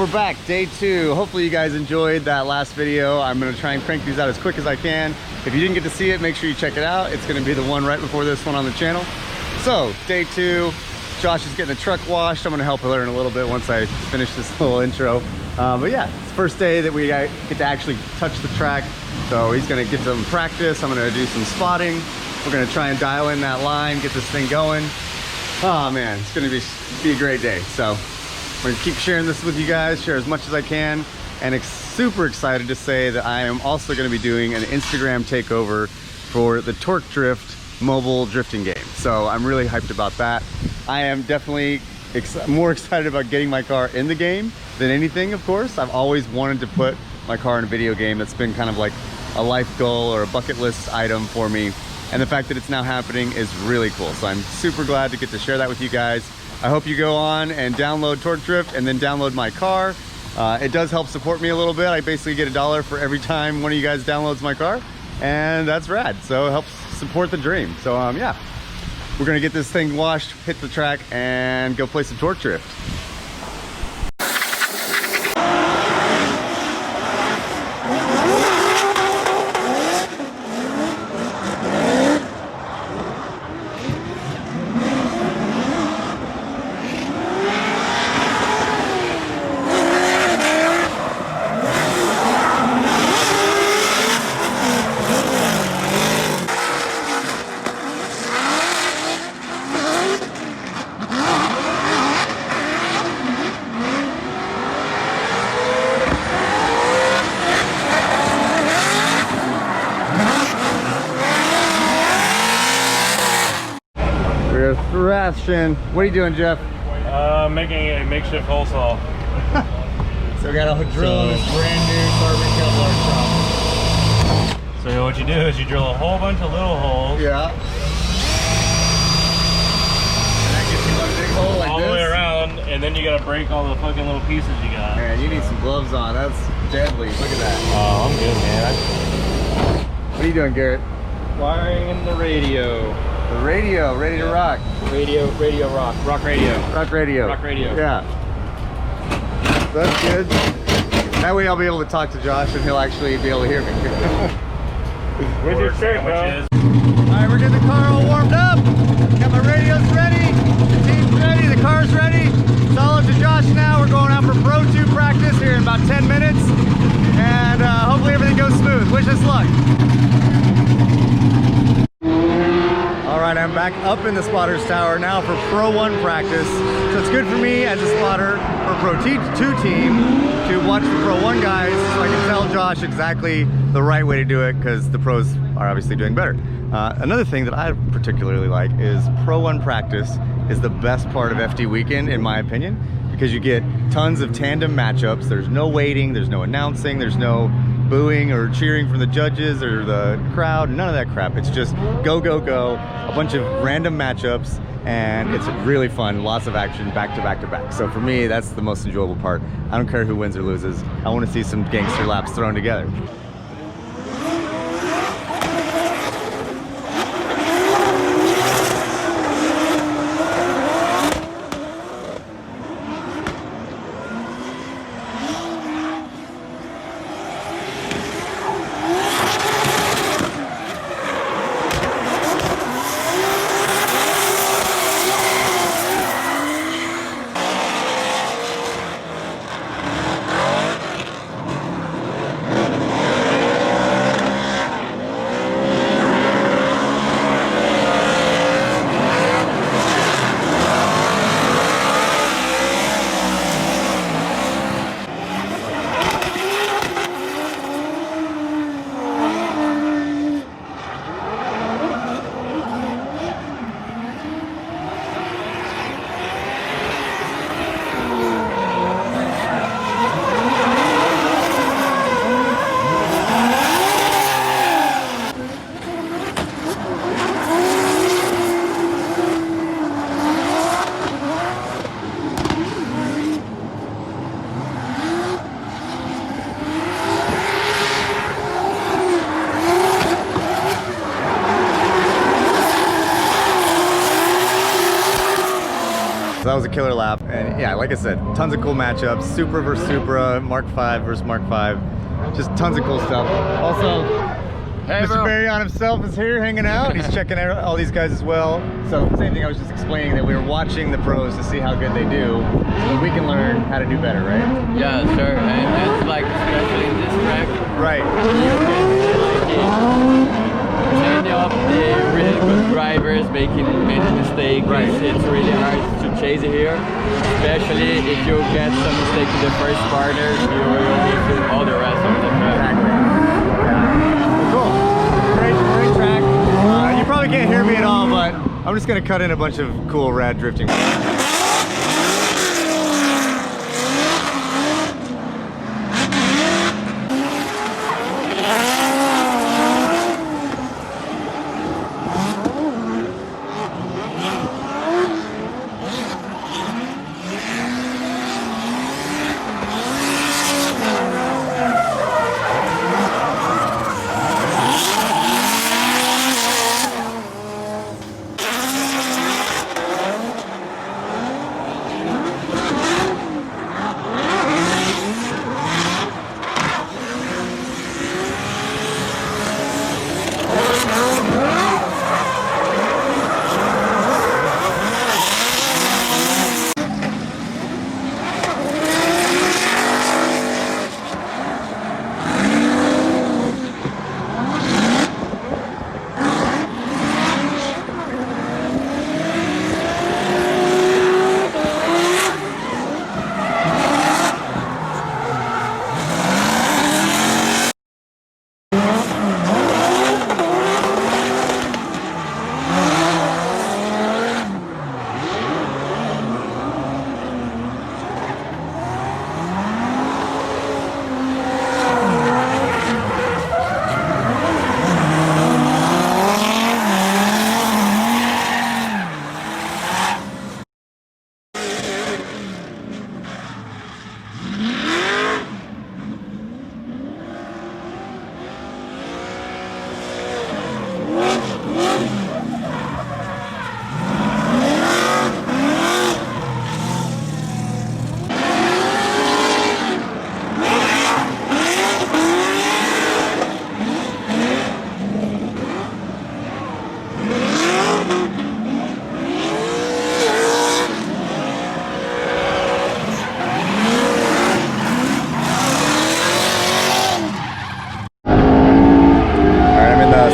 we're back, day 2. Hopefully you guys enjoyed that last video. I'm gonna try and crank these out as quick as I can. If you didn't get to see it, make sure you check it out. It's gonna be the one right before this one on the channel. So, day 2, Josh is getting the truck washed. I'm gonna help her learn a little bit once I finish this little intro. But yeah, it's the first day that we get to actually touch the track. So he's gonna get some practice. I'm gonna do some spotting. We're gonna try and dial in that line, get this thing going. Oh man, it's gonna be a great day. So we're gonna keep sharing this with you guys, share as much as I can, and super excited to say that I am also gonna be doing an Instagram takeover for the Torque Drift mobile drifting game. So I'm really hyped about that. I am definitely more excited about getting my car in the game than anything, of course. I've always wanted to put my car in a video game. That's been kind of like a life goal or a bucket list item for me. And the fact that it's now happening is really cool. So I'm super glad to get to share that with you guys. I hope you go on and download Torque Drift and then download my car. It does help support me a little bit. I basically get $1 for every time one of you guys downloads my car. And that's rad. So it helps support the dream. So yeah, we're gonna get this thing washed, hit the track, and go play some Torque Drift. We're thrashing. What are you doing, Jeff? Making a makeshift hole saw. So we got a drill in this brand new carbon Kevlar shop. So what you do is you drill a whole bunch of little holes. Yeah. And that gets you one big hole like all this. the way around, and then you gotta break all the fucking little pieces you got. Man, you need some gloves on. That's deadly. Look at that. Oh, I'm good, man. What are you doing, Garrett? Wiring in the radio. The radio, ready to rock. Radio rock. Rock radio. Rock radio. Rock radio. Yeah. That's good. That way I'll be able to talk to Josh and he'll actually be able to hear me. Where's your shirt, bro? Alright, we're getting the car all warmed up. Got my radios ready. The team's ready. The car's ready. It's all up to Josh now. We're going out for Pro 2 practice here in about 10 minutes. And hopefully everything goes smooth. Wish us luck. Alright, I'm back up in the spotters tower now for Pro 1 practice. So it's good for me as a spotter for Pro 2 team to watch the Pro 1 guys so I can tell Josh exactly the right way to do it because the pros are obviously doing better. Another thing that I particularly like is Pro 1 practice is the best part of FD weekend in my opinion because you get tons of tandem matchups. There's no waiting, there's no announcing, there's no booing or cheering from the judges or the crowd, none of that crap. It's just go, go, go, a bunch of random matchups, and it's really fun, lots of action back to back to back. So for me, that's the most enjoyable part. I don't care who wins or loses. I want to see some gangster laps thrown together. So that was a killer lap, and yeah, like I said, tons of cool matchups. Supra versus Supra, Mark V versus Mark V, just tons of cool stuff. Also, Hey, Mr. bro. Barry on himself is here hanging out. He's checking out all these guys as well. So same thing, I was just explaining that we were watching the pros to see how good they do, so that we can learn how to do better, right? Yeah, sure. And it's like, especially in this track, Right. many of the really good drivers making many mistakes. Right. It's really hard to chase it here, especially if you get some mistake in the first corner, you will miss all the rest of the track. Exactly. Cool. Great track. You probably can't hear me at all, but I'm just gonna cut in a bunch of cool rad drifting.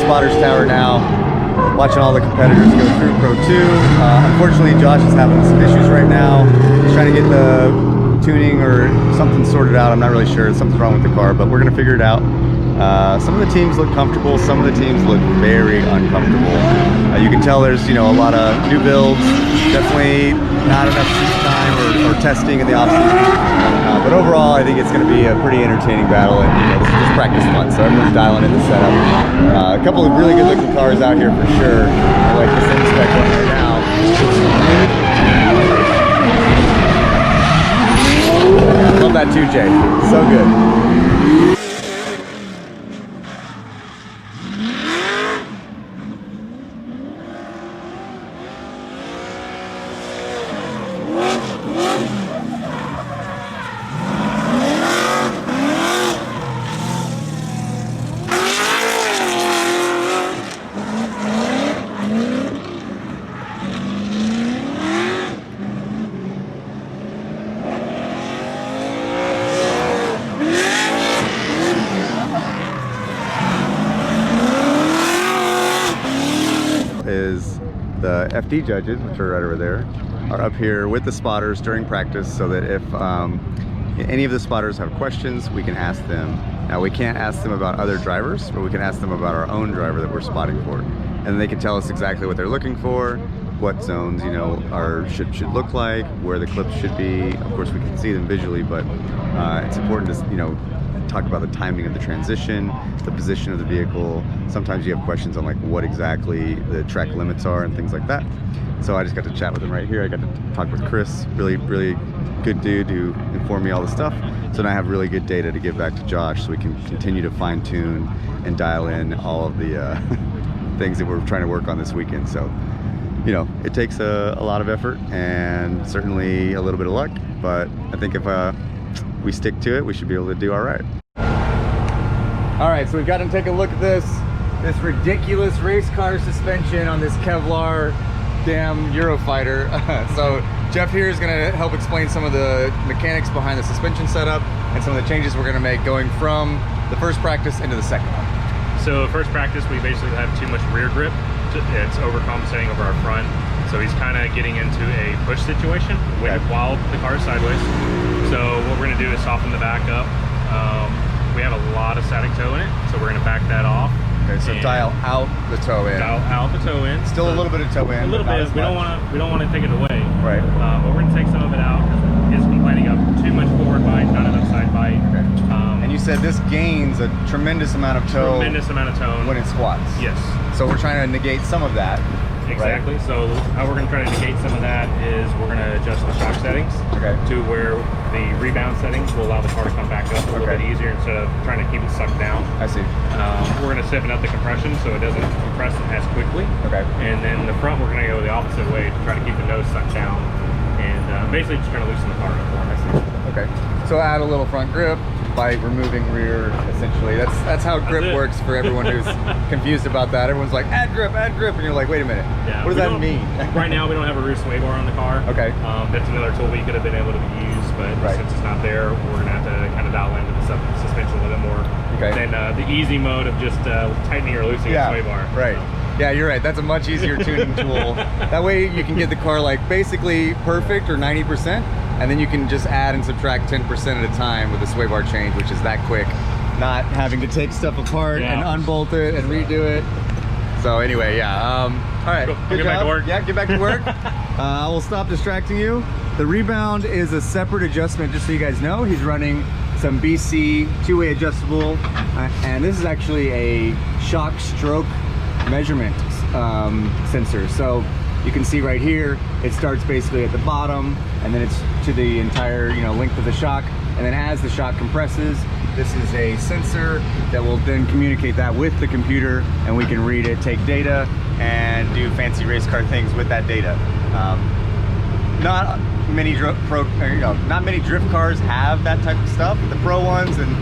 Spotters Tower now, watching all the competitors go through Pro 2. Unfortunately, Josh is having some issues right now. He's trying to get the tuning or something sorted out. I'm not really sure. Something's wrong with the car, but we're going to figure it out. Some of the teams look comfortable. Some of the teams look very uncomfortable. You can tell there's, a lot of new builds. Definitely not enough seat time or testing in the off-season. But overall, I think it's going to be a pretty entertaining battle, and this is just practice fun, so everyone's dialing in the setup. A couple of really good-looking cars out here for sure. I like this Inspec one right now. Love that 2J, so good. Is the FD judges, which are right over there, are up here with the spotters during practice, so that if any of the spotters have questions, we can ask them. Now, we can't ask them about other drivers, but we can ask them about our own driver that we're spotting for, and they can tell us exactly what they're looking for, what zones should look like, where the clips should be. Of course, we can see them visually, but it's important to talk about the timing of the transition, the position of the vehicle. Sometimes you have questions on like what exactly the track limits are and things like that. So I just got to chat with him right here. I got to talk with Chris, really good dude who informed me all the stuff. So now I have really good data to give back to Josh, so we can continue to fine tune and dial in all of the things that we're trying to work on this weekend. So you know, it takes a lot of effort and certainly a little bit of luck, but I think if we stick to it, we should be able to do all right. All right, so we've got to take a look at this ridiculous race car suspension on this Kevlar damn Eurofighter. So Jeff here is going to help explain some of the mechanics behind the suspension setup and some of the changes we're going to make going from the first practice into the second one. So first practice, we basically have too much rear grip. It's overcompensating over our front. So he's kind of getting into a push situation while the car is sideways. So what we're going to do is soften the back up. We have a lot of static toe in it, so we're going to back that off. Okay, so dial out the toe in. Dial out the toe in. Still a little bit of toe in. A little bit. We don't want to take it away. Right. But we're going to take some of it out because it's complaining of too much forward bite, not enough side bite. Okay. And you said this gains a tremendous amount of toe. Tremendous amount of tone when it squats. Yes. So we're trying to negate some of that. Exactly. Right? So how we're going to try to negate some of that is we're going to adjust the shock settings to where the rebound settings will allow the car to come back up a little bit easier instead of trying to keep it sucked down. I see. We're going to stiffen up the compression so it doesn't compress as quickly. Okay. And then the front, we're going to go the opposite way to try to keep the nose sucked down and basically just trying to loosen the car up. I see. Okay. So add a little front grip by removing rear, essentially. That's how grip works for everyone who's confused about that. Everyone's like, add grip, and you're like, wait a minute. Yeah, what does that mean? Right now, we don't have a rear sway bar on the car. Okay. That's another tool we could have been able to use, but since it's not there, we're gonna have to kind of dial into the suspension a little bit more. Okay. Than the easy mode of just tightening or loosening the sway bar. Right. Yeah, you're right. That's a much easier tuning tool. That way you can get the car like basically perfect or 90%. And then you can just add and subtract 10% at a time with the sway bar change, which is that quick. Not having to take stuff apart and unbolt it and redo it. So anyway, all right. Cool. Get back to work. Yeah, get back to work. I will stop distracting you. The rebound is a separate adjustment, just so you guys know. He's running some BC two-way adjustable, and this is actually a shock stroke measurement sensor. So you can see right here, it starts basically at the bottom, and then it's to the entire length of the shock. And then as the shock compresses, this is a sensor that will then communicate that with the computer, and we can read it, take data, and do fancy race car things with that data. Not many drift cars have that type of stuff. The pro ones and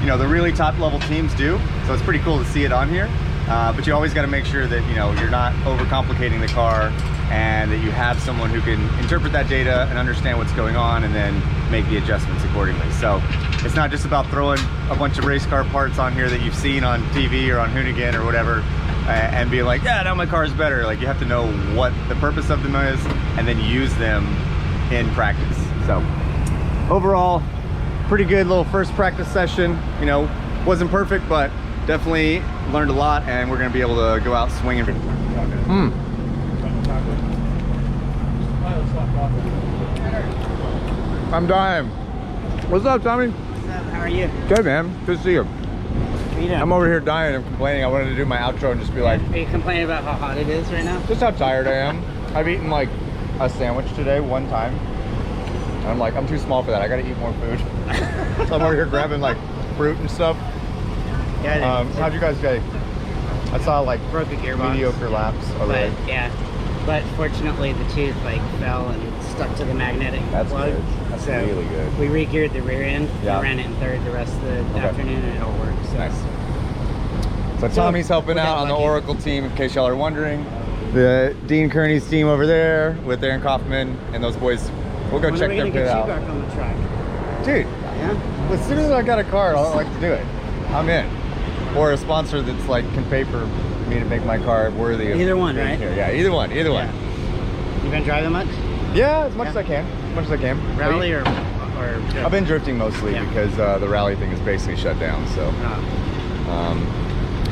the really top level teams do. So it's pretty cool to see it on here. But you always got to make sure that you're not overcomplicating the car, and that you have someone who can interpret that data and understand what's going on and then make the adjustments accordingly. So it's not just about throwing a bunch of race car parts on here that you've seen on TV or on Hoonigan or whatever and being like, yeah, now my car is better. Like, you have to know what the purpose of them is and then use them in practice. So overall, pretty good little first practice session. Wasn't perfect, but definitely learned a lot, and we're going to be able to go out swinging. I'm dying. What's up, Tommy? What's up? How are you? Good, man. Good to see you. How you doing? I'm over here dying and complaining. I wanted to do my outro and just be like... Are you complaining about how hot it is right now? Just how tired I am. I've eaten like a sandwich today one time. And I'm like, I'm too small for that. I got to eat more food. So I'm over here grabbing like fruit and stuff. Yeah, how'd you guys day? I saw like broke a gearbox. Mediocre laps already. But yeah, but fortunately the tooth fell and stuck to the magnetic plug. Good. That's so really good. We re-geared the rear end. Yeah. We ran it in third the rest of the afternoon, and it all worked. So. Nice. So Tommy's helping out on the Oracle team, in case y'all are wondering. The Dean Kearney's team over there with Aaron Kaufman and those boys. We'll go check their pit out. On the track? Dude, as soon as I got a car, I like to do it. I'm in. Or a sponsor that's like can pay for me to make my car worthy of either one, right? Here. Yeah, either one. You been driving much? Yeah, as much as I can. As much as I can. Rally or I've been drifting mostly because the rally thing is basically shut down. So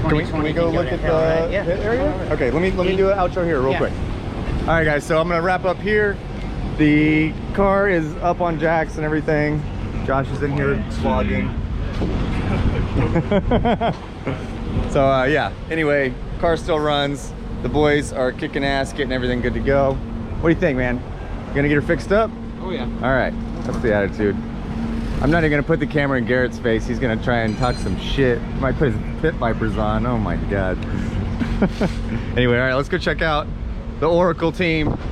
can we go look at the pit area? Okay, let me do an outro here real quick. All right, guys. So I'm gonna wrap up here. The car is up on jacks and everything. Josh is in here vlogging. So yeah, anyway, car still runs. The boys are kicking ass, getting everything good to go. What do you think, man? You gonna get her fixed up? Oh yeah. All right, that's the attitude. I'm not even gonna put the camera in Garrett's face. He's gonna try and talk some shit. Might put his pit vipers on. Oh my god. Anyway, all right, let's go check out the Oracle team.